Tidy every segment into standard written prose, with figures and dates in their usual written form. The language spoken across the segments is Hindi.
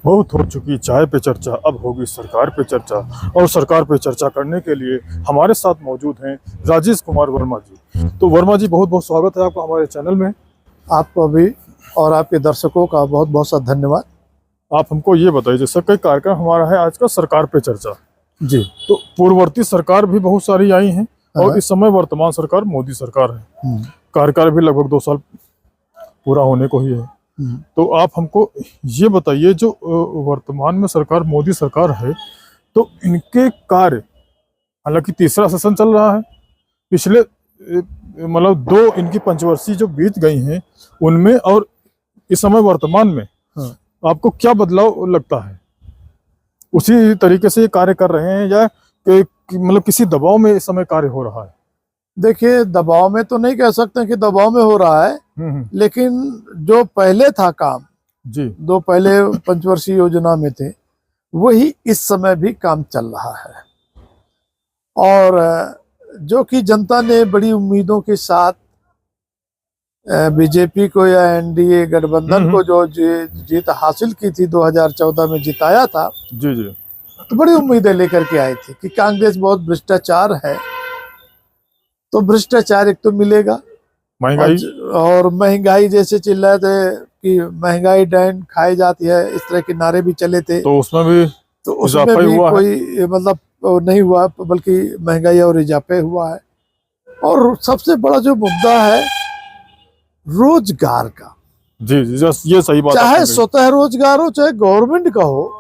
बहुत हो चुकी चाय पे चर्चा, अब होगी सरकार पे चर्चा। और सरकार पे चर्चा करने के लिए हमारे साथ मौजूद हैं राजेश कुमार वर्मा जी। तो वर्मा जी, बहुत बहुत स्वागत है आपका हमारे चैनल में। आपको भी और आपके दर्शकों का बहुत बहुत सा धन्यवाद। आप हमको ये बताइए, जैसे कई कार्यक्रम हमारा है आज का सरकार पे चर्चा जी। तो पूर्ववर्ती सरकार भी बहुत सारी आई हैं और इस समय वर्तमान सरकार मोदी सरकार है। कार्यकाल भी लगभग 2 साल पूरा होने को ही है। तो आप हमको ये बताइए, जो वर्तमान में सरकार मोदी सरकार है, तो इनके कार्य, हालांकि तीसरा सेशन चल रहा है, पिछले मतलब 2 इनकी पंचवर्षीय जो बीत गई हैं उनमें और इस समय वर्तमान में आपको क्या बदलाव लगता है? उसी तरीके से ये कार्य कर रहे हैं या मतलब किसी दबाव में इस समय कार्य हो रहा है? देखिए, दबाव में तो नहीं कह सकते कि दबाव में हो रहा है, लेकिन जो पहले था काम जी, 2 पहले पंचवर्षीय योजना में थे, वही इस समय भी काम चल रहा है। और जो कि जनता ने बड़ी उम्मीदों के साथ बीजेपी को या एनडीए गठबंधन को जो जीत हासिल की थी, 2014 में जिताया था जी जी, तो बड़ी उम्मीदें लेकर के आई थी कि कांग्रेस बहुत भ्रष्टाचार है, तो भ्रष्टाचार एक तो मिलेगा, महंगाई और महंगाई जैसे चिल्लाए थे कि महंगाई डैन खाई जाती है, इस तरह के नारे भी चले थे। तो उसमें भी कोई मतलब नहीं हुआ, बल्कि महंगाई और इजाफे हुआ है। और सबसे बड़ा जो मुद्दा है रोजगार का, जी जी, ये सही बात, चाहे स्वतः रोजगार हो चाहे गवर्नमेंट का हो,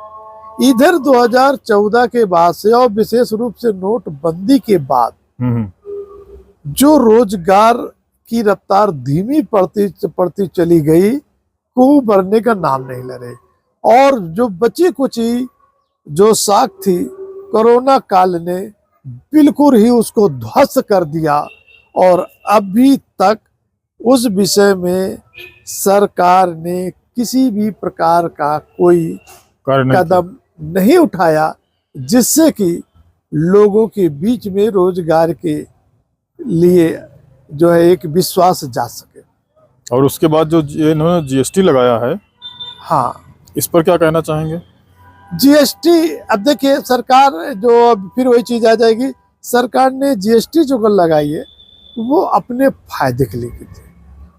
इधर 2014 के बाद से और विशेष रूप से नोटबंदी के बाद जो रोजगार की रफ्तार धीमी पड़ती चली गई, को बढ़ने का नाम नहीं ले रहे। और जो बची कुची जो साख थी, कोरोना काल ने बिल्कुल ही उसको ध्वस्त कर दिया। और अभी तक उस विषय में सरकार ने किसी भी प्रकार का कोई कदम नहीं उठाया, जिससे कि लोगों के बीच में रोजगार के लिए जो है एक विश्वास जा सके। और उसके बाद जो इन्होंने जीएसटी लगाया है, हाँ, इस पर क्या कहना चाहेंगे? जीएसटी, अब देखिए सरकार जो, अब फिर वही चीज आ जाएगी, सरकार ने जीएसटी जो लगाई है वो अपने फायदे के लिए की थी।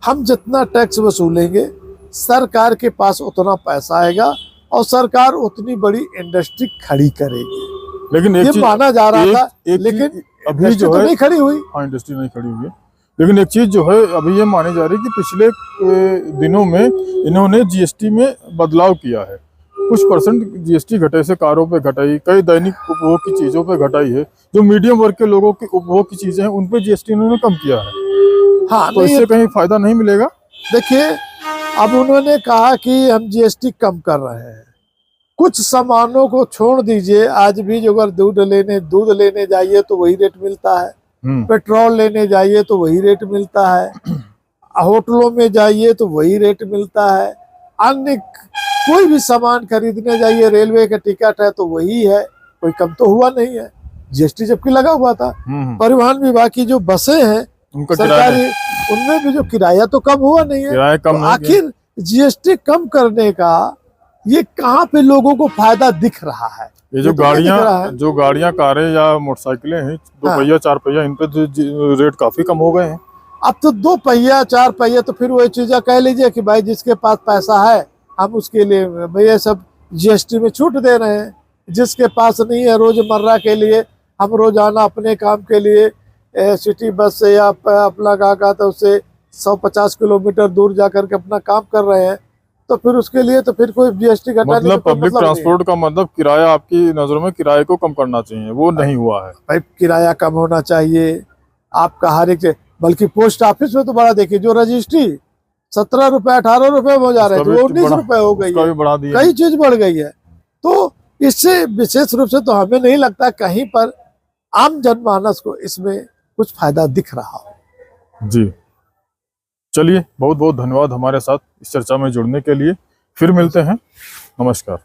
हम जितना टैक्स वसूलेंगे सरकार के पास उतना पैसा आएगा और सरकार उतनी बड़ी इंडस्ट्री खड़ी करेगी, लेकिन ये माना जा रहा था, लेकिन अभी जो है नहीं खड़ी हुई। हाँ, इंडस्ट्री नहीं खड़ी हुई है। लेकिन एक चीज जो है अभी ये मानी जा रही है कि पिछले दिनों में इन्होंने जीएसटी में बदलाव किया है, कुछ परसेंट जीएसटी घटाई से कारों पे घटाई, कई दैनिक उपभोग की चीजों पे घटाई है, जो मीडियम वर्ग के लोगों के उपभोग की चीजें हैं उन पे जीएसटी इन्होंने कम किया है। हाँ, तो इससे कहीं फायदा नहीं मिलेगा? देखिए, अब उन्होंने कहा कि हम जीएसटी कम कर रहे हैं, कुछ सामानों को छोड़ दीजिए। आज भी जो अगर दूध लेने जाइए तो वही रेट मिलता है, पेट्रोल लेने जाइए तो वही रेट मिलता है, होटलों में जाइए तो वही रेट मिलता है, अन्य कोई भी सामान खरीदने जाइए, रेलवे का टिकट है तो वही है, कोई कम तो हुआ नहीं है। जीएसटी जबकि लगा हुआ था। परिवहन विभाग की जो बसें हैं सरकारी, उनमें भी जो किराया तो कम हुआ नहीं है। तो आखिर जीएसटी कम करने का ये कहाँ पे लोगों को फायदा दिख रहा है? ये जो गाड़ियां कारें या मोटरसाइकिलें हैं, 2 पहिया 4 पहिया, इन पे तो रेट काफी कम हो गए हैं। अब तो 2 पहिया 4 पहिया तो फिर वही चीजें कह लीजिए कि भाई जिसके पास पैसा है हम उसके लिए भैया सब जीएसटी में छूट दे रहे हैं, जिसके पास नहीं है रोजमर्रा के लिए, हम रोजाना अपने काम के लिए सिटी बस से या अपना का तो उससे 150 किलोमीटर दूर जाकर के अपना काम कर रहे हैं, तो फिर उसके लिए तो फिर कोई जीएसटी घटाने मतलब पब्लिक ट्रांसपोर्ट का मतलब किराया, आपकी नजरों में किराए को कम करना चाहिए, वो नहीं हुआ है। भाई किराया कम होना चाहिए आपका हर एक, बल्कि पोस्ट ऑफिस में तो बड़ा देखिए, जो रजिस्ट्री 17 रुपए 18 रुपए में हो जा रहे थे, वो 19 रुपए हो गई है, कई चीज बढ़ गई है। तो इससे विशेष रूप से तो हमें नहीं लगता कहीं पर आम जनमानस को इसमें कुछ फायदा दिख रहा हो। जी, चलिए, बहुत बहुत धन्यवाद हमारे साथ इस चर्चा में जुड़ने के लिए। फिर मिलते हैं, नमस्कार।